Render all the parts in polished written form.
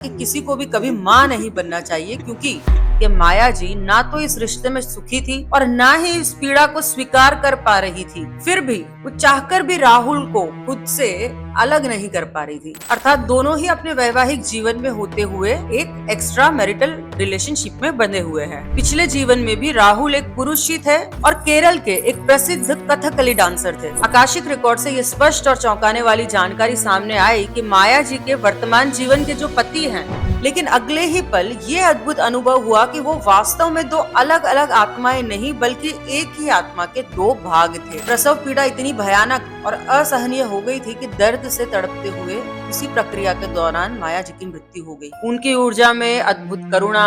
कि किसी को भी कभी माँ नहीं बनना चाहिए, क्योंकि ये माया जी ना तो इस रिश्ते में सुखी थी और ना ही इस पीड़ा को स्वीकार कर पा रही थी। फिर भी वो चाहकर भी राहुल को खुद से अलग नहीं कर पा रही थी। अर्थात दोनों ही अपने वैवाहिक जीवन में होते हुए एक एक्स्ट्रा मैरिटल रिलेशनशिप में बंधे हुए हैं। पिछले जीवन में भी राहुल एक पुरुष ही थे और केरल के एक प्रसिद्ध कथकली डांसर थे। आकाशिक रिकॉर्ड से ये स्पष्ट और चौंकाने वाली जानकारी सामने आई कि माया जी के वर्तमान जीवन के जो पति हैं, लेकिन अगले ही पल ये अद्भुत अनुभव हुआ कि वो वास्तव में दो अलग अलग आत्माएं नहीं बल्कि एक ही आत्मा के दो भाग थे। प्रसव पीड़ा इतनी भयानक और असहनीय हो गई थी कि दर्द से तड़पते हुए इसी प्रक्रिया के दौरान माया जी की मृत्यु हो गई। उनकी ऊर्जा में अद्भुत करुणा,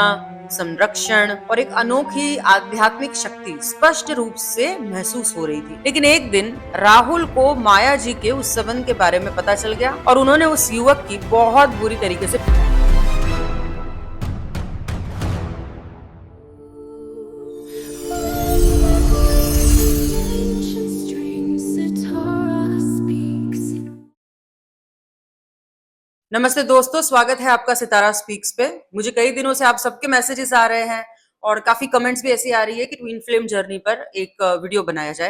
संरक्षण और एक अनोखी आध्यात्मिक शक्ति स्पष्ट रूप से महसूस हो रही थी। लेकिन एक दिन राहुल को माया जी के उस संबंध के बारे में पता चल गया और उन्होंने उस युवक की बहुत बुरी तरीके से नमस्ते दोस्तों, स्वागत है आपका सितारा स्पीक्स पे। मुझे कई दिनों से आप सबके मैसेजेस आ रहे हैं और काफी कमेंट्स भी ऐसी आ रही है कि ट्विन फ्लेम जर्नी पर एक वीडियो बनाया जाए।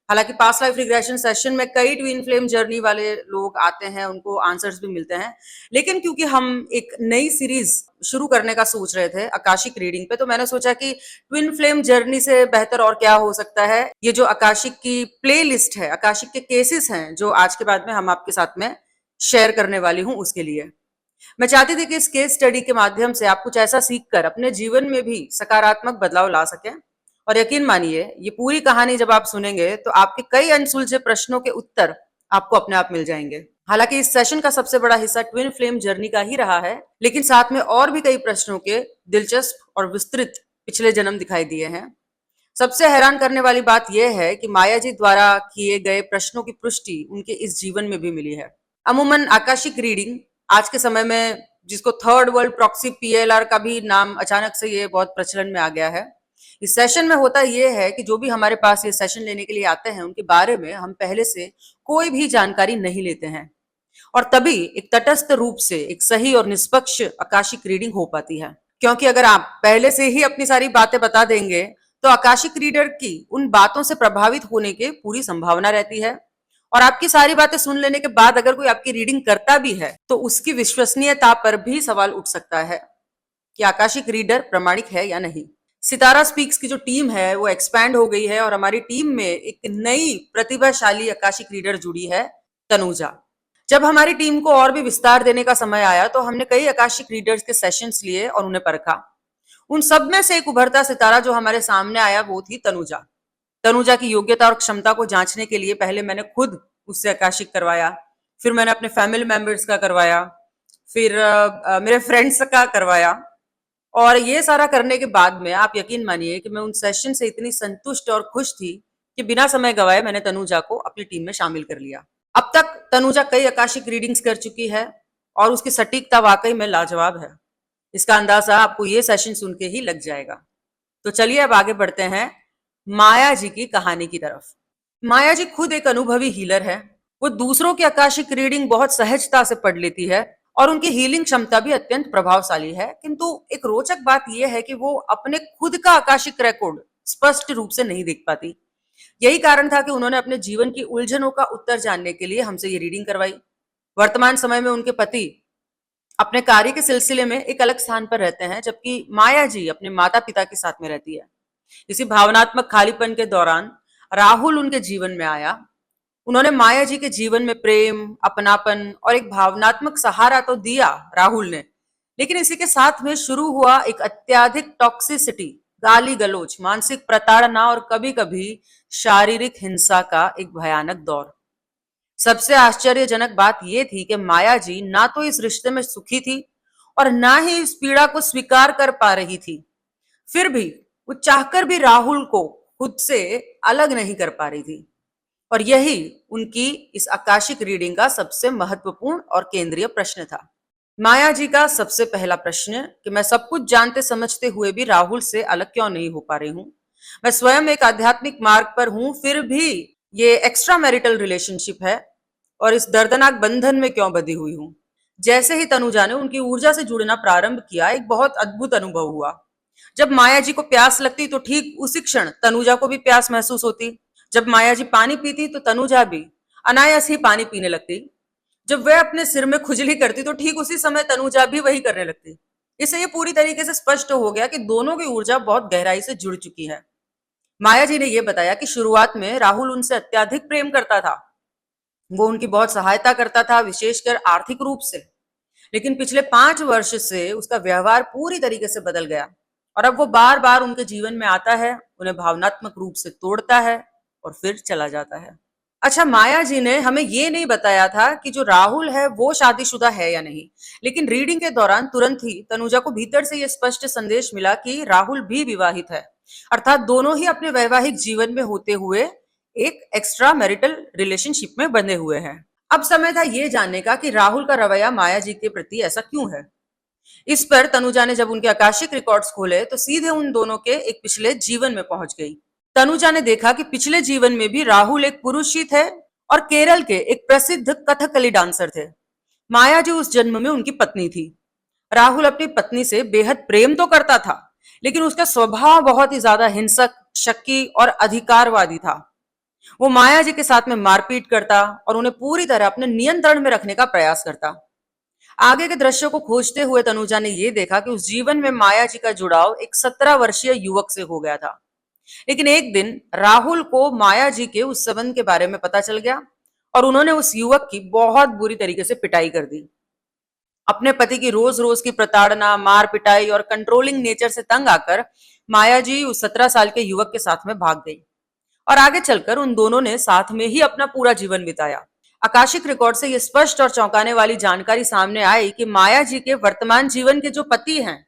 हालांकि पास्ट लाइफ रिग्रेशन सेशन में कई ट्विन फ्लेम जर्नी वाले लोग आते हैं, उनको आंसर्स भी मिलते हैं। लेकिन क्योंकि हम एक नई सीरीज शुरू करने का सोच रहे थे आकाशिक रीडिंग पे, तो मैंने सोचा कि ट्विन फ्लेम जर्नी से बेहतर और क्या हो सकता है। ये जो आकाशिक की प्ले लिस्ट है, आकाशिक के केसेस हैं जो आज के बाद में हम आपके साथ में शेयर करने वाली हूं, उसके लिए मैं चाहती थी कि इस केस स्टडी के माध्यम से आप कुछ ऐसा सीखकर अपने जीवन में भी सकारात्मक बदलाव ला सकें। और यकीन मानिए, ये पूरी कहानी जब आप सुनेंगे तो आपके कई अनसुलझे प्रश्नों के उत्तर आपको अपने आप मिल जाएंगे। हालांकि इस सेशन का सबसे बड़ा हिस्सा ट्विन फ्लेम जर्नी का ही रहा है, लेकिन साथ में और भी कई प्रश्नों के दिलचस्प और विस्तृत पिछले जन्म दिखाई दिए हैं। सबसे हैरान करने वाली बात यह है कि माया जी द्वारा किए गए प्रश्नों की पुष्टि उनके इस जीवन में भी मिली है। अमूमन आकाशिक रीडिंग आज के समय में, जिसको थर्ड वर्ल्ड प्रॉक्सी पीएलआर का भी नाम अचानक से ये बहुत प्रचलन में आ गया है, इस सेशन में होता यह है कि जो भी हमारे पास ये सेशन लेने के लिए आते हैं उनके बारे में हम पहले से कोई भी जानकारी नहीं लेते हैं और तभी एक तटस्थ रूप से एक सही और निष्पक्ष आकाशिक रीडिंग हो पाती है। क्योंकि अगर आप पहले से ही अपनी सारी बातें बता देंगे तो आकाशिक रीडर की उन बातों से प्रभावित होने की पूरी संभावना रहती है और आपकी सारी बातें सुन लेने के बाद अगर कोई आपकी रीडिंग करता भी है तो उसकी विश्वसनीयता पर भी सवाल उठ सकता है कि आकाशिक रीडर प्रामाणिक है या नहीं। सितारा स्पीक्स की जो टीम है वो एक्सपैंड हो गई है और हमारी टीम में एक नई प्रतिभाशाली आकाशिक रीडर जुड़ी है, तनुजा। जब हमारी टीम को और भी विस्तार देने का समय आया तो हमने कई आकाशिक रीडर्स के सेशंस लिए और उन्हें परखा। उन सब में से एक उभरता सितारा जो हमारे सामने आया वो थी तनुजा। तनुजा की योग्यता और क्षमता को जांचने के लिए पहले मैंने खुद उससे आकाशिक करवाया, फिर मैंने अपने फैमिली मेंबर्स का करवाया, फिर मेरे फ्रेंड्स का करवाया। और ये सारा करने के बाद में आप यकीन मानिए कि मैं उन सेशन से इतनी संतुष्ट और खुश थी कि बिना समय गवाए मैंने तनुजा को अपनी टीम में शामिल कर लिया। अब तक तनुजा कई आकाशिक रीडिंग्स कर चुकी है और उसकी सटीकता वाकई में लाजवाब है। इसका अंदाजा आपको ये सेशन सुन के ही लग जाएगा। तो चलिए अब आगे बढ़ते हैं माया जी की कहानी की तरफ। माया जी खुद एक अनुभवी हीलर है। वो दूसरों की आकाशिक रीडिंग बहुत सहजता से पढ़ लेती है और उनकी हीलिंग क्षमता भी अत्यंत प्रभावशाली है। किंतु एक रोचक बात यह है कि वो अपने खुद का आकाशिक रिकॉर्ड स्पष्ट रूप से नहीं देख पाती। यही कारण था कि उन्होंने अपने जीवन की उलझनों का उत्तर जानने के लिए हमसे ये रीडिंग करवाई। वर्तमान समय में उनके पति अपने कार्य के सिलसिले में एक अलग स्थान पर रहते हैं, जबकि माया जी अपने माता पिता के साथ में रहती है। इसी भावनात्मक खालीपन के दौरान राहुल उनके जीवन में आया। उन्होंने माया जी के जीवन में प्रेम, अपनापन और एक भावनात्मक सहारा तो दिया राहुल ने, लेकिन इसी के साथ में शुरू हुआ एक अत्यधिक टॉक्सिसिटी, गाली गलौज, मानसिक प्रताड़ना और कभी कभी शारीरिक हिंसा का एक भयानक दौर। सबसे आश्चर्यजनक बात यह थी कि माया जी ना तो इस रिश्ते में सुखी थी और ना ही इस पीड़ा को स्वीकार कर पा रही थी। फिर भी वो चाहकर भी राहुल को खुद से अलग नहीं कर पा रही थी और यही उनकी इस आकाशिक रीडिंग का सबसे महत्वपूर्ण और केंद्रीय प्रश्न था। माया जी का सबसे पहला प्रश्न कि मैं सब कुछ जानते समझते हुए भी राहुल से अलग क्यों नहीं हो पा रही हूँ। मैं स्वयं एक आध्यात्मिक मार्ग पर हूं, फिर भी ये एक्स्ट्रा मैरिटल रिलेशनशिप है और इस दर्दनाक बंधन में क्यों बंधी हुई हूं। जैसे ही तनुजा ने उनकी ऊर्जा से जुड़ना प्रारंभ किया, एक बहुत अद्भुत अनुभव हुआ। जब माया जी को प्यास लगती तो ठीक उसी क्षण तनुजा को भी प्यास महसूस होती। जब माया जी पानी पीती तो तनुजा भी अनायास ही पानी पीने लगती। जब वह अपने सिर में खुजली करती तो ठीक उसी समय तनुजा भी वही करने लगती। इससे ये पूरी तरीके से स्पष्ट हो गया कि दोनों की ऊर्जा बहुत गहराई से जुड़ चुकी है। माया जी ने यह बताया कि शुरुआत में राहुल उनसे अत्यधिक प्रेम करता था। वो उनकी बहुत सहायता करता था, विशेषकर आर्थिक रूप से। लेकिन पिछले 5 वर्ष से उसका व्यवहार पूरी तरीके से बदल गया और अब वो बार बार उनके जीवन में आता है, उन्हें भावनात्मक रूप से तोड़ता है और फिर चला जाता है। अच्छा, माया जी ने हमें ये नहीं बताया था कि जो राहुल है वो शादीशुदा है या नहीं, लेकिन रीडिंग के दौरान तुरंत ही तनुजा को भीतर से ये स्पष्ट संदेश मिला कि राहुल भी विवाहित है, अर्थात दोनों ही अपने वैवाहिक जीवन में होते हुए एक एक्स्ट्रा मैरिटल रिलेशनशिप में बंधे हुए हैं। अब समय था ये जानने का कि राहुल का रवैया माया जी के प्रति ऐसा क्यों है। इस पर तनुजा ने जब उनके आकाशिक रिकॉर्ड्स खोले तो सीधे उन दोनों के एक पिछले जीवन में पहुंच गई। तनुजा ने देखा कि पिछले जीवन में भी राहुल एक पुरुष ही थे और केरल के एक प्रसिद्ध कथकली डांसर थे। माया जी उस जन्म में उनकी पत्नी थी। राहुल अपनी पत्नी से बेहद प्रेम तो करता था, लेकिन उसका स्वभाव बहुत ही ज्यादा हिंसक, शक्की और अधिकारवादी था। वो माया जी के साथ में मारपीट करता और उन्हें पूरी तरह अपने नियंत्रण में रखने का प्रयास करता। आगे के दृश्य को खोजते हुए तनुजा ने यह देखा कि उस जीवन में माया जी का जुड़ाव एक 17 वर्षीय युवक से हो गया था। लेकिन एक दिन राहुल को माया जी के उस संबंध के बारे में पता चल गया और उन्होंने उस युवक की बहुत बुरी तरीके से पिटाई कर दी। अपने पति की रोज रोज की प्रताड़ना, मार पिटाई और कंट्रोलिंग नेचर से तंग आकर माया जी उस 17 साल के युवक के साथ में भाग गई और आगे चलकर उन दोनों ने साथ में ही अपना पूरा जीवन बिताया। आकाशिक रिकॉर्ड से यह स्पष्ट और चौंकाने वाली जानकारी सामने आई कि माया जी के वर्तमान जीवन के जो पति हैं,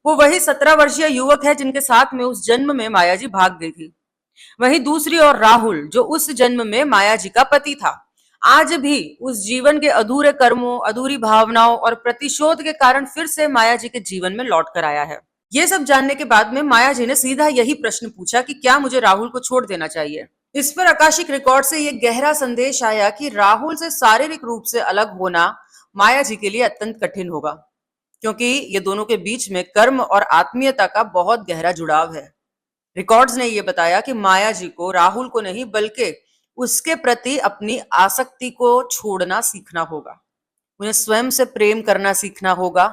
वो वही 17 वर्षीय युवक है जिनके साथ में उस जन्म में माया जी भाग गई थी। वहीं दूसरी ओर राहुल, जो उस जन्म में माया जी का पति था, आज भी उस जीवन के अधूरे कर्मों, अधूरी भावनाओं और प्रतिशोध के कारण फिर से माया जी के जीवन में लौट कर आया है। ये सब जानने के बाद में माया जी ने सीधा यही प्रश्न पूछा कि क्या मुझे राहुल को छोड़ देना चाहिए। इस पर आकाशिक रिकॉर्ड से यह गहरा संदेश आया कि राहुल से शारीरिक रूप से अलग होना माया जी के लिए अत्यंत कठिन होगा, क्योंकि ये दोनों के बीच में कर्म और आत्मीयता का बहुत गहरा जुड़ाव है। रिकॉर्ड्स ने यह बताया कि माया जी को राहुल को नहीं बल्कि उसके प्रति अपनी आसक्ति को छोड़ना सीखना होगा। उन्हें स्वयं से प्रेम करना सीखना होगा,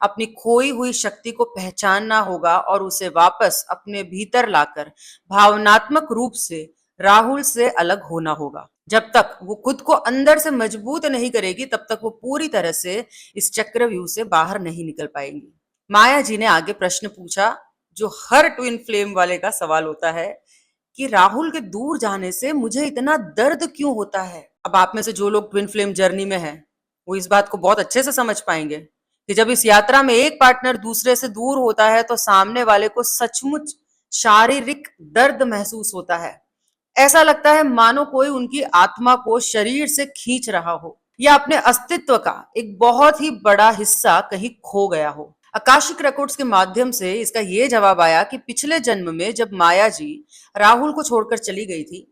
अपनी खोई हुई शक्ति को पहचानना होगा और उसे वापस अपने भीतर लाकर भावनात्मक रूप से राहुल से अलग होना होगा। जब तक वो खुद को अंदर से मजबूत नहीं करेगी, तब तक वो पूरी तरह से इस चक्रव्यूह से बाहर नहीं निकल पाएंगी। माया जी ने आगे प्रश्न पूछा, जो हर ट्विन फ्लेम वाले का सवाल होता है, कि राहुल के दूर जाने से मुझे इतना दर्द क्यों होता है। अब आप में से जो लोग ट्विन फ्लेम जर्नी में हैं, वो इस बात को बहुत अच्छे से समझ पाएंगे कि जब इस यात्रा में एक पार्टनर दूसरे से दूर होता है तो सामने वाले को सचमुच शारीरिक दर्द महसूस होता है। ऐसा लगता है मानो कोई उनकी आत्मा को शरीर से खींच रहा हो या अपने अस्तित्व का एक बहुत ही बड़ा हिस्सा कहीं खो गया हो। आकाशिक रिकॉर्ड्स के माध्यम से इसका यह जवाब आया कि पिछले जन्म में जब माया जी राहुल को छोड़कर चली गई थी,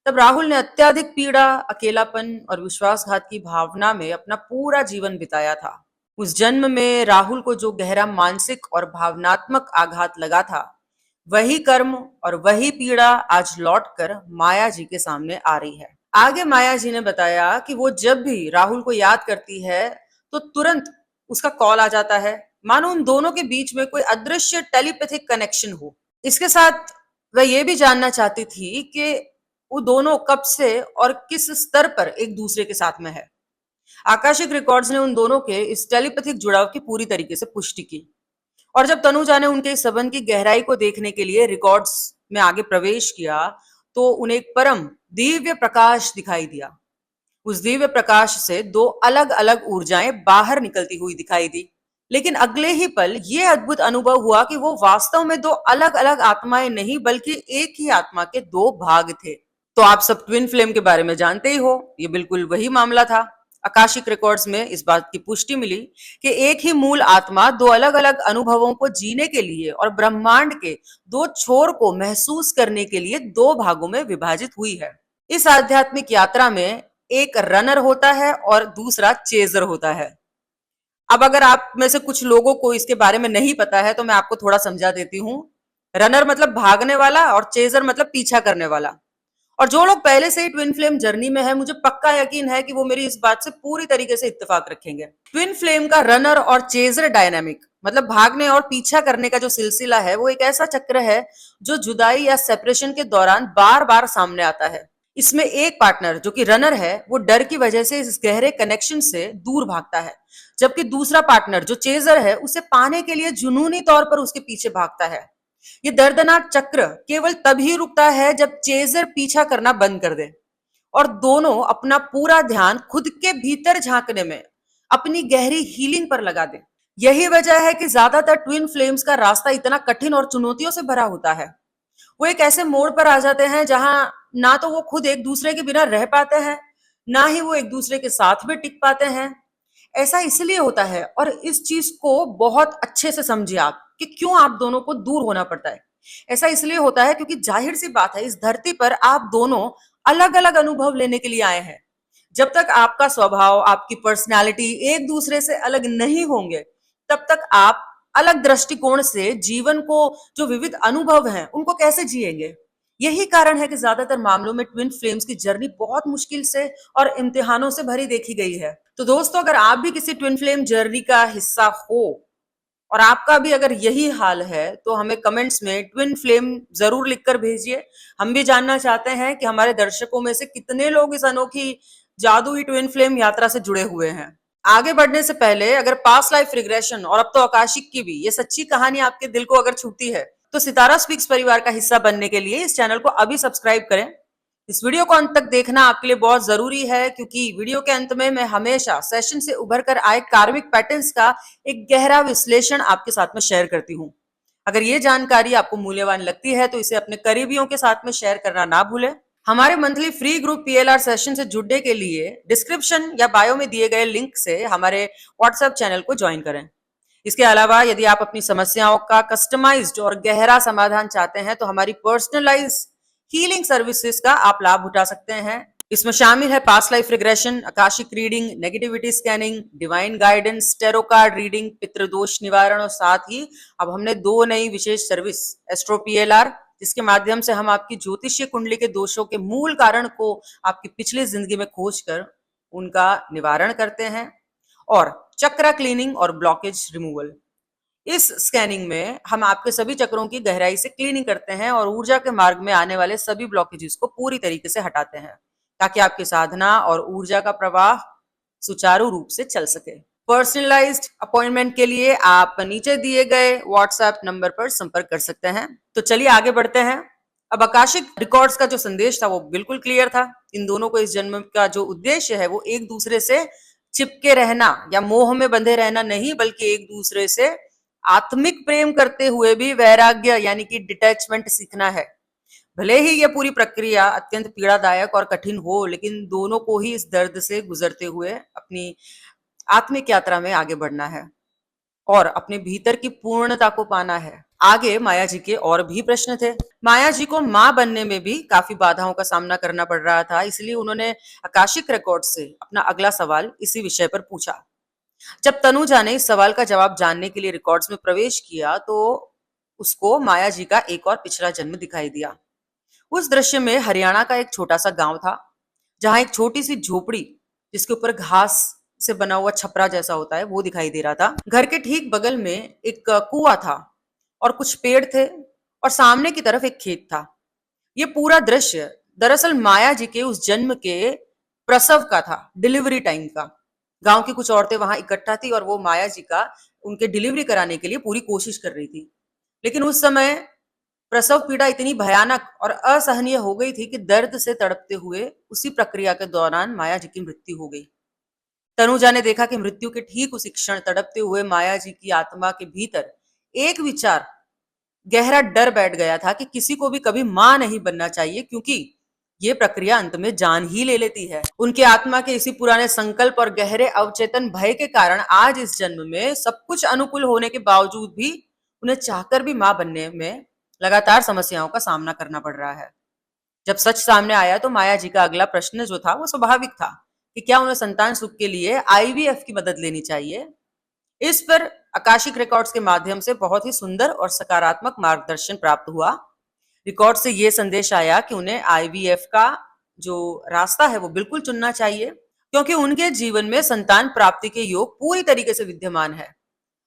तब राहुल ने अत्यधिक पीड़ा, अकेलापन और विश्वासघात की भावना में अपना पूरा जीवन बिताया था। उस जन्म में राहुल को जो गहरा मानसिक और भावनात्मक आघात लगा था, वही कर्म और वही पीड़ा आज लौटकर माया जी के सामने आ रही है। आगे माया जी ने बताया कि वो जब भी राहुल को याद करती है तो तुरंत उसका कॉल आ जाता है, मानो उन दोनों के बीच में कोई अदृश्य टेलीपैथिक कनेक्शन हो। इसके साथ वह ये भी जानना चाहती थी कि वो दोनों कब से और किस स्तर पर एक दूसरे के साथ में है। आकाशिक रिकॉर्ड्स ने उन दोनों के इस टेलीपैथिक जुड़ाव की पूरी तरीके से पुष्टि की और जब तनुजा ने उनके इस संबंध की गहराई को देखने के लिए रिकॉर्ड्स में आगे प्रवेश किया तो उन्हें एक परम दिव्य प्रकाश दिखाई दिया। उस दिव्य प्रकाश से दो अलग अलग ऊर्जाएं बाहर निकलती हुई दिखाई दी। लेकिन अगले ही पल यह अद्भुत अनुभव हुआ कि वो वास्तव में दो अलग अलग आत्माएं नहीं बल्कि एक ही आत्मा के दो भाग थे। तो आप सब ट्विन फ्लेम के बारे में जानते ही हो, ये बिल्कुल वही मामला था। आकाशिक रिकॉर्ड्स में इस बात की पुष्टि मिली कि एक ही मूल आत्मा दो अलग अलग अनुभवों को जीने के लिए और ब्रह्मांड के दो छोर को महसूस करने के लिए दो भागों में विभाजित हुई है। इस आध्यात्मिक यात्रा में एक रनर होता है और दूसरा चेजर होता है। अब अगर आप में से कुछ लोगों को इसके बारे में नहीं पता है तो मैं आपको थोड़ा समझा देती हूँ। रनर मतलब भागने वाला और चेजर मतलब पीछा करने वाला। और जो लोग पहले से ही ट्विन फ्लेम जर्नी में है, मुझे पक्का यकीन है कि वो मेरी इस बात से पूरी तरीके से इत्तेफाक रखेंगे। ट्विन फ्लेम का रनर और चेजर डायनामिक मतलब भागने और पीछा करने का जो सिलसिला है, वो एक ऐसा चक्र है जो जुदाई या सेपरेशन के दौरान बार बार सामने आता है। इसमें एक पार्टनर जो कि रनर है, वो डर की वजह से इस गहरे कनेक्शन से दूर भागता है, जबकि दूसरा पार्टनर जो चेजर है, उसे पाने के लिए जुनूनी तौर पर उसके पीछे भागता है। ये दर्दनाक चक्र केवल तभी रुकता है जब चेजर पीछा करना बंद कर दे और दोनों अपना पूरा ध्यान खुद के भीतर झांकने में, अपनी गहरी हीलिंग पर लगा दें। यही वजह है कि ज्यादातर ट्विन फ्लेम्स का रास्ता इतना कठिन और चुनौतियों से भरा होता है। वो एक ऐसे मोड़ पर आ जाते हैं जहां ना तो वो खुद एक दूसरे के बिना रह पाते हैं, ना ही वो एक दूसरे के साथ में टिक पाते हैं। ऐसा इसलिए होता है, और इस चीज को बहुत अच्छे से समझिए आप, कि क्यों आप दोनों को दूर होना पड़ता है। ऐसा इसलिए होता है क्योंकि जाहिर सी बात है, इस धरती पर आप दोनों अलग अलग अनुभव लेने के लिए आए हैं। जब तक आपका स्वभाव, आपकी पर्सनैलिटी एक दूसरे से अलग नहीं होंगे, तब तक आप अलग दृष्टिकोण से जीवन को, जो विविध अनुभव हैं, उनको कैसे जिएंगे। यही कारण है कि ज्यादातर मामलों में ट्विन फ्लेम्स की जर्नी बहुत मुश्किल से और इम्तिहानों से भरी देखी गई है। तो दोस्तों, अगर आप भी किसी ट्विन फ्लेम जर्नी का हिस्सा हो और आपका भी अगर यही हाल है, तो हमें कमेंट्स में ट्विन फ्लेम जरूर लिखकर भेजिए। हम भी जानना चाहते हैं कि हमारे दर्शकों में से कितने लोग इस अनोखी जादुई ट्विन फ्लेम यात्रा से जुड़े हुए हैं। आगे बढ़ने से पहले, अगर पास्ट लाइफ रिग्रेशन और अब तो आकाशिक की भी ये सच्ची कहानी आपके दिल को अगर छूती है, तो सितारा स्पीक्स परिवार का हिस्सा बनने के लिए इस चैनल को अभी सब्सक्राइब करें। इस वीडियो को अंत तक देखना आपके लिए बहुत जरूरी है, क्योंकि वीडियो के अंत में मैं हमेशा सेशन से उभर कर आए कार्मिक पैटर्न्स का एक गहरा विश्लेषण आपके साथ में शेयर करती हूँ। अगर ये जानकारी आपको मूल्यवान लगती है तो इसे अपने करीबियों के साथ में शेयर करना ना भूलें। हमारे monthly free group PLR session से जुड़ने के लिए डिस्क्रिप्शन या बायो में दिए गए लिंक से हमारे व्हाट्सएप चैनल को ज्वाइन करें। इसके अलावा यदि आप अपनी समस्याओं का कस्टमाइज्ड और गहरा समाधान चाहते हैं, तो हमारी पर्सनलाइज हीलिंग सर्विसेज का आप लाभ उठा सकते हैं। इसमें शामिल है past life regression, akashic reading, negativity scanning, divine guidance, tarot card reading, पितृदोष निवारण, और साथ ही अब हमने 2 नई विशेष सर्विस, एस्ट्रो पीएलआर, जिसके माध्यम से हम आपकी ज्योतिषीय कुंडली के दोषों के मूल कारण को आपकी पिछली जिंदगी में खोजकर उनका निवारण करते हैं, और चक्र क्लीनिंग और ब्लॉकेज रिमूवल। इस स्कैनिंग में हम आपके सभी चक्रों की गहराई से क्लीनिंग करते हैं और ऊर्जा के मार्ग में आने वाले सभी ब्लॉकेजेस को पूरी तरीके से हटाते हैं, ताकि आपकी साधना और ऊर्जा का प्रवाह सुचारू रूप से चल सके। पर्सनलाइज्ड अपॉइंटमेंट के लिए आप नीचे दिए गए व्हाट्सएप नंबर पर संपर्क कर सकते हैं। तो चलिए आगे बढ़ते हैं। अब आकाशिक रिकॉर्ड्स का जो संदेश था वो बिल्कुल क्लियर था। इन दोनों को इस जन्म का जो उद्देश्य है वो एक दूसरे से चिपके रहना या मोह में बंधे रहना नहीं, बल्कि एक दूसरे से आत्मिक प्रेम करते हुए भी वैराग्य यानी कि डिटैचमेंट सीखना है। भले ही यह पूरी प्रक्रिया अत्यंत पीड़ादायक और कठिन हो, लेकिन दोनों को ही इस दर्द से गुजरते हुए अपनी आत्मिक यात्रा में आगे बढ़ना है और अपने भीतर की पूर्णता को पाना है। आगे माया जी के और भी प्रश्न थे। माया जी को मां बनने में भी काफी बाधाओं का सामना करना पड़ रहा था, इसलिए उन्होंने आकाशिक रिकॉर्ड से अपना अगला सवाल इसी विषय पर पूछा। जब तनुजा ने इस सवाल का जवाब जानने के लिए रिकॉर्ड्स में प्रवेश किया, तो उसको माया जी का एक और पिछला जन्म दिखाई दिया। उस दृश्य में हरियाणा का एक छोटा सा गांव था, जहां एक छोटी सी झोपड़ी, जिसके ऊपर घास से बना हुआ छपरा जैसा होता है, वो दिखाई दे रहा था। घर के ठीक बगल में एक कुआं था और कुछ पेड़ थे, और सामने की तरफ एक खेत था। ये पूरा दृश्य दरअसल माया जी के उस जन्म के प्रसव का था, डिलीवरी टाइम का। गांव की कुछ औरतें वहां इकट्ठा थी और वो माया जी का उनके डिलीवरी कराने के लिए पूरी कोशिश कर रही थी। लेकिन उस समय प्रसव पीड़ा इतनी भयानक और असहनीय हो गई थी कि दर्द से तड़पते हुए उसी प्रक्रिया के दौरान माया जी की मृत्यु हो गई। तनुजा ने देखा कि मृत्यु के ठीक उसी क्षण तड़पते हुए माया जी की आत्मा के भीतर एक विचार, गहरा डर बैठ गया था कि किसी को भी कभी मां नहीं बनना चाहिए, क्योंकि ये प्रक्रिया अंत में जान ही ले लेती है। उनके आत्मा के इसी पुराने संकल्प और गहरे अवचेतन भय के कारण आज इस जन्म में सब कुछ अनुकूल होने के बावजूद भी उन्हें चाहकर भी मां बनने में लगातार समस्याओं का सामना करना पड़ रहा है। जब सच सामने आया, तो माया जी का अगला प्रश्न जो था वो स्वाभाविक था कि क्या उन्हें संतान सुख के लिए आईवीएफ की मदद लेनी चाहिए। इस पर आकाशिक रिकॉर्ड्स के माध्यम से बहुत ही सुंदर और सकारात्मक मार्गदर्शन प्राप्त हुआ। रिकॉर्ड से ये संदेश आया कि उन्हें आईवीएफ का जो रास्ता है वो बिल्कुल चुनना चाहिए, क्योंकि उनके जीवन में संतान प्राप्ति के योग पूरी तरीके से विद्यमान है।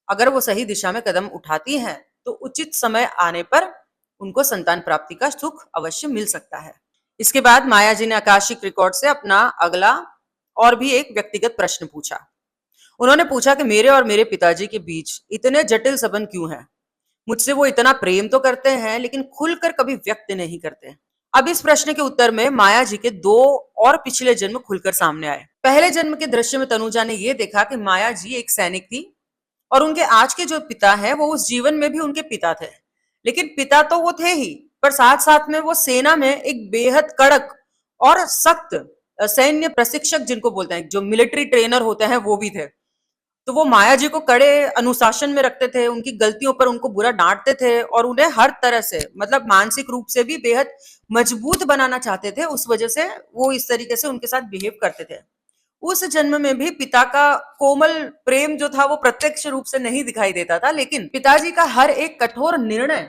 अगर वो सही दिशा में कदम उठाती हैं, तो उचित समय आने पर उनको संतान प्राप्ति का सुख अवश्य मिल सकता है। इसके बाद माया जी ने आकाशिक रिकॉर्ड से अपना अगला और भी एक व्यक्तिगत प्रश्न पूछा। उन्होंने पूछा कि मेरे और मेरे पिताजी के बीच इतने जटिल संबंध क्यों हैं? मुझसे वो इतना प्रेम तो करते हैं, लेकिन खुलकर कभी व्यक्त नहीं करते। अब इस प्रश्न के उत्तर में माया जी के 2 और पिछले जन्म खुलकर सामने आए। पहले जन्म के दृश्य में तनुजा ने ये देखा कि माया जी एक सैनिक थी और उनके आज के जो पिता हैं वो उस जीवन में भी उनके पिता थे। लेकिन पिता तो वो थे ही, पर साथ साथ में वो सेना में एक बेहद कड़क और सख्त सैन्य प्रशिक्षक जिनको बोलते हैं, जो मिलिट्री ट्रेनर होते हैं, वो भी थे। तो वो माया जी को कड़े अनुशासन में रखते थे, उनकी गलतियों पर उनको बुरा डांटते थे और उन्हें हर तरह से, मतलब मानसिक रूप से भी बेहद मजबूत बनाना चाहते थे। उस वजह से वो इस तरीके से उनके साथ बिहेव करते थे। उस जन्म में भी पिता का कोमल प्रेम जो था वो प्रत्यक्ष रूप से नहीं दिखाई देता था, लेकिन पिताजी का हर एक कठोर निर्णय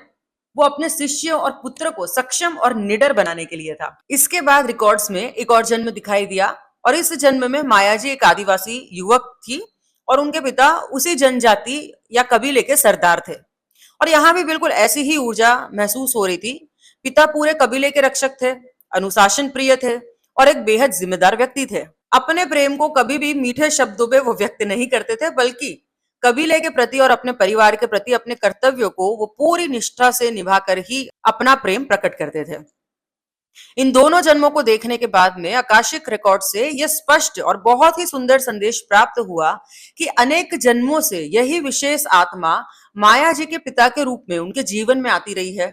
वो अपने शिष्य और पुत्र को सक्षम और निडर बनाने के लिए था। इसके बाद रिकॉर्ड्स में एक और जन्म दिखाई दिया और इस जन्म में माया जी एक आदिवासी युवक थी और उनके पिता उसी जनजाति या कबीले के सरदार थे। और यहाँ भी बिल्कुल ऐसी ही ऊर्जा महसूस हो रही थी। पिता पूरे कबीले के रक्षक थे, अनुशासन प्रिय थे और एक बेहद जिम्मेदार व्यक्ति थे। अपने प्रेम को कभी भी मीठे शब्दों में वो व्यक्त नहीं करते थे, बल्कि कबीले के प्रति और अपने परिवार के प्रति अपने कर्तव्यों को वो पूरी निष्ठा से निभाकर ही अपना प्रेम प्रकट करते थे। इन दोनों जन्मों को देखने के बाद में आकाशिक रिकॉर्ड से यह स्पष्ट और बहुत ही सुंदर संदेश प्राप्त हुआ कि अनेक जन्मों से यही विशेष आत्मा माया जी के पिता के रूप में उनके जीवन में आती रही है।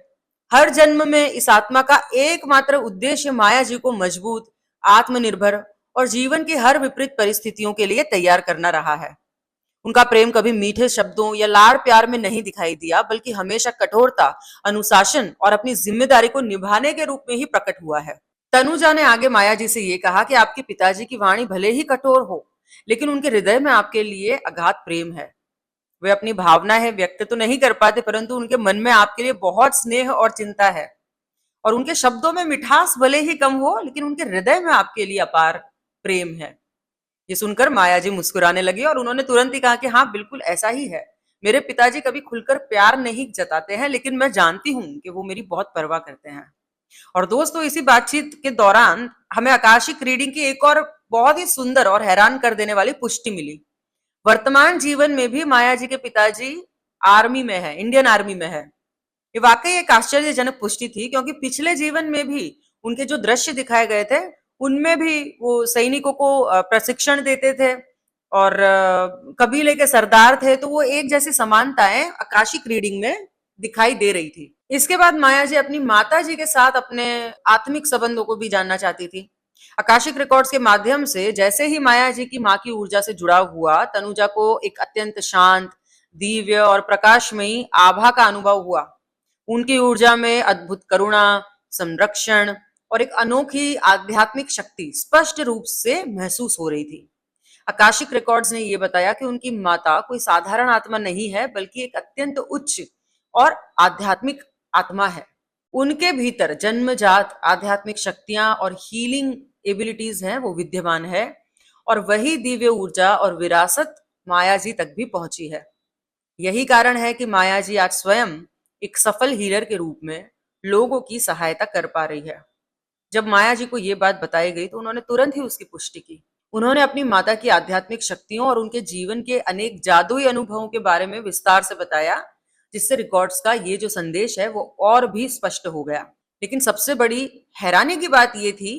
हर जन्म में इस आत्मा का एकमात्र उद्देश्य माया जी को मजबूत, आत्मनिर्भर और जीवन की हर विपरीत परिस्थितियों के लिए तैयार करना रहा है। उनका प्रेम कभी मीठे शब्दों या लाड़ प्यार में नहीं दिखाई दिया, बल्कि हमेशा कठोरता, अनुशासन और अपनी जिम्मेदारी को निभाने के रूप में ही प्रकट हुआ है। तनुजा ने आगे माया जी से ये कहा कि आपके पिताजी की वाणी भले ही कठोर हो, लेकिन उनके हृदय में आपके लिए अगाध प्रेम है। वे अपनी भावनाएं व्यक्त तो नहीं कर पाते, परंतु उनके मन में आपके लिए बहुत स्नेह और चिंता है। और उनके शब्दों में मिठास भले ही कम हो, लेकिन उनके हृदय में आपके लिए अपार प्रेम है। ये सुनकर माया जी मुस्कुराने लगी और उन्होंने तुरंत ही कहा कि हाँ, बिल्कुल ऐसा ही है। मेरे पिताजी कभी खुलकर प्यार नहीं जताते हैं, लेकिन मैं जानती हूँ कि वो मेरी बहुत परवाह करते हैं। और दोस्तों, इसी बातचीत के दौरान हमें आकाशिक रीडिंग की एक और बहुत ही सुंदर और हैरान कर देने वाली पुष्टि मिली। वर्तमान जीवन में भी माया जी के पिताजी आर्मी में है, इंडियन आर्मी में है। ये वाकई एक आश्चर्यजनक पुष्टि थी, क्योंकि पिछले जीवन में भी उनके जो दृश्य दिखाए गए थे, उनमें भी वो सैनिकों को प्रशिक्षण देते थे और कबीले के सरदार थे। तो वो एक जैसी समानताएं आकाशिक रीडिंग में दिखाई दे रही थी। इसके बाद माया जी अपनी माता जी के साथ अपने आत्मिक संबंधों को भी जानना चाहती थी। आकाशिक रिकॉर्ड्स के माध्यम से जैसे ही माया जी की माँ की ऊर्जा से जुड़ाव हुआ, तनुजा को एक अत्यंत शांत, दिव्य और प्रकाशमयी आभा का अनुभव हुआ। उनकी ऊर्जा में अद्भुत करुणा, संरक्षण और एक अनोखी आध्यात्मिक शक्ति स्पष्ट रूप से महसूस हो रही थी। आकाशिक रिकॉर्ड्स ने यह बताया कि उनकी माता कोई साधारण आत्मा नहीं है, बल्कि एक अत्यंत उच्च और आध्यात्मिक आत्मा है। उनके भीतर जन्मजात आध्यात्मिक शक्तियां और हीलिंग एबिलिटीज हैं, वो विद्यमान है और वही दिव्य ऊर्जा और विरासत माया जी तक भी पहुंची है। यही कारण है कि माया जी आज स्वयं एक सफल हीलर के रूप में लोगों की सहायता कर पा रही है। जब माया जी को ये बात बताई गई तो उन्होंने तुरंत ही उसकी पुष्टि की। उन्होंने अपनी माता की आध्यात्मिक शक्तियों और उनके जीवन के अनेक जादुई अनुभवों के बारे में विस्तार से बताया, जिससे रिकॉर्ड्स का ये जो संदेश है वो और भी स्पष्ट हो गया। लेकिन सबसे बड़ी हैरानी की बात ये थी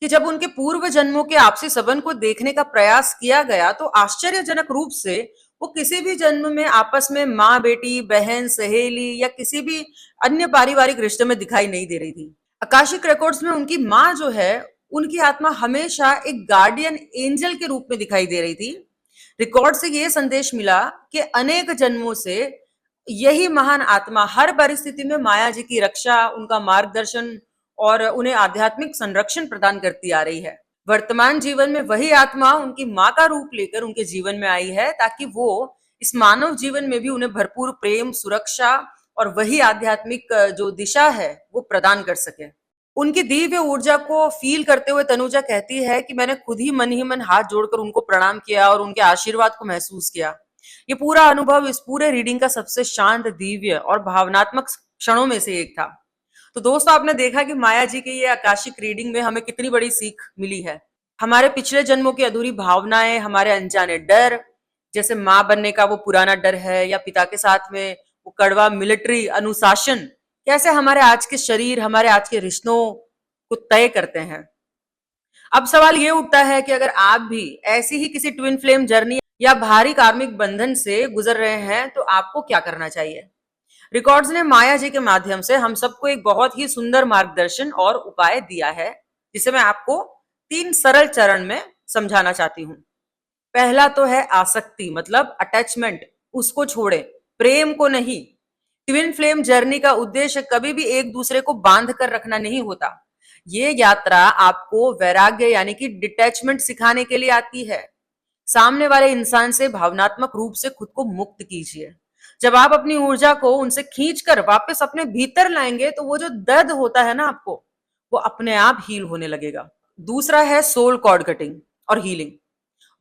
कि जब उनके पूर्व जन्मों के आपसी संबंध को देखने का प्रयास किया गया, तो आश्चर्यजनक रूप से वो किसी भी जन्म में आपस में माँ बेटी, बहन, सहेली या किसी भी अन्य पारिवारिक रिश्ते में दिखाई नहीं दे रही थी। आकाशिक रिकॉर्ड्स में उनकी माँ जो है, उनकी आत्मा हमेशा एक गार्डियन एंजल के रूप में दिखाई दे रही थी। रिकॉर्ड से ये संदेश मिला कि अनेक जन्मों से यही महान आत्मा हर परिस्थिति में माया जी की रक्षा, उनका मार्गदर्शन और उन्हें आध्यात्मिक संरक्षण प्रदान करती आ रही है। वर्तमान जीवन में वही आत्मा उनकी माँ का रूप लेकर उनके जीवन में आई है, ताकि वो इस मानव जीवन में भी उन्हें भरपूर प्रेम, सुरक्षा और वही आध्यात्मिक जो दिशा है वो प्रदान कर सके। उनकी दिव्य ऊर्जा को फील करते हुए तनुजा कहती है कि मैंने खुद ही मन हाथ जोड़कर उनको प्रणाम किया और उनके आशीर्वाद को महसूस किया। ये पूरा अनुभव इस पूरे रीडिंग का सबसे शांत, दिव्य और भावनात्मक क्षणों में से एक था। तो दोस्तों, आपने देखा कि माया जी की ये आकाशिक रीडिंग में हमें कितनी बड़ी सीख मिली है। हमारे पिछले जन्मों की अधूरी भावनाएं, हमारे अनजाने डर, जैसे माँ बनने का वो पुराना डर है या पिता के साथ में वो कड़वा मिलिट्री अनुशासन, कैसे हमारे आज के शरीर, हमारे आज के रिश्तों को तय करते हैं। अब सवाल ये उठता है कि अगर आप भी ऐसी ही किसी ट्विन फ्लेम जर्नी या भारी कार्मिक बंधन से गुजर रहे हैं तो आपको क्या करना चाहिए। रिकॉर्ड्स ने माया जी के माध्यम से हम सबको एक बहुत ही सुंदर मार्गदर्शन और उपाय दिया है, जिसे मैं आपको 3 सरल चरण में समझाना चाहती हूँ। पहला तो है आसक्ति, मतलब अटैचमेंट, उसको छोड़े, प्रेम को नहीं। ट्विन फ्लेम जर्नी का उद्देश्य कभी भी एक दूसरे को बांध कर रखना नहीं होता। ये यात्रा आपको वैराग्य यानी कि डिटैचमेंट सिखाने के लिए आती है। सामने वाले इंसान से भावनात्मक रूप से खुद को मुक्त कीजिए। जब आप अपनी ऊर्जा को उनसे खींचकर वापस अपने भीतर लाएंगे तो वो जो दर्द होता है ना आपको, वो अपने आप हील होने लगेगा। दूसरा है सोल कॉर्ड कटिंग और हीलिंग।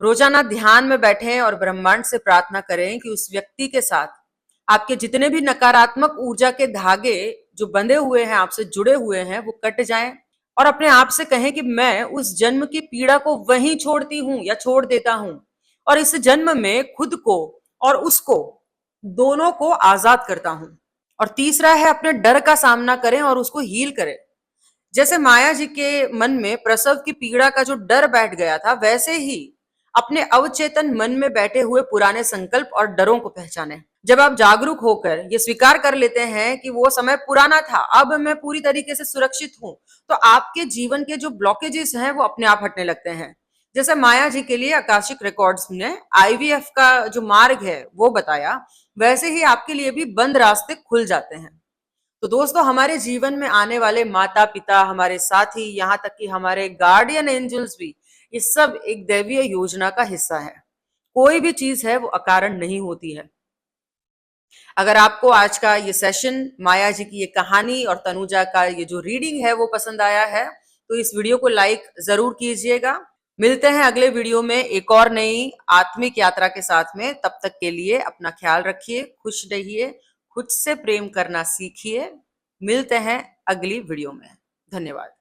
रोजाना ध्यान में बैठें और ब्रह्मांड से प्रार्थना करें कि उस व्यक्ति के साथ आपके जितने भी नकारात्मक ऊर्जा के धागे जो बंधे हुए हैं, आपसे जुड़े हुए हैं, वो कट जाएं। और अपने आप से कहें कि मैं उस जन्म की पीड़ा को वहीं छोड़ती हूँ या छोड़ देता हूं और इस जन्म में खुद को और उसको, दोनों को आजाद करता हूं। और तीसरा है अपने डर का सामना करें और उसको हील करें। जैसे माया जी के मन में प्रसव की पीड़ा का जो डर बैठ गया था, वैसे ही अपने अवचेतन मन में बैठे हुए पुराने संकल्प और डरों को पहचानें। जब आप जागरूक होकर ये स्वीकार कर लेते हैं कि वो समय पुराना था, अब मैं पूरी तरीके से सुरक्षित हूं, तो आपके जीवन के जो ब्लॉकेजेस हैं वो अपने आप हटने लगते हैं। जैसे माया जी के लिए आकाशिक रिकॉर्ड्स ने आईवीएफ का जो मार्ग है वो बताया, वैसे ही आपके लिए भी बंद रास्ते खुल जाते हैं। तो दोस्तों, हमारे जीवन में आने वाले माता पिता, हमारे साथी, यहाँ तक कि हमारे गार्डियन एंजल्स भी, ये सब एक दैवीय योजना का हिस्सा है। कोई भी चीज है वो अकारण नहीं होती है। अगर आपको आज का ये सेशन, माया जी की ये कहानी और तनुजा का ये जो रीडिंग है वो पसंद आया है, तो इस वीडियो को लाइक जरूर कीजिएगा। मिलते हैं अगले वीडियो में एक और नई आत्मिक यात्रा के साथ में। तब तक के लिए अपना ख्याल रखिए, खुश रहिए, खुद से प्रेम करना सीखिए। मिलते हैं अगली वीडियो में। धन्यवाद।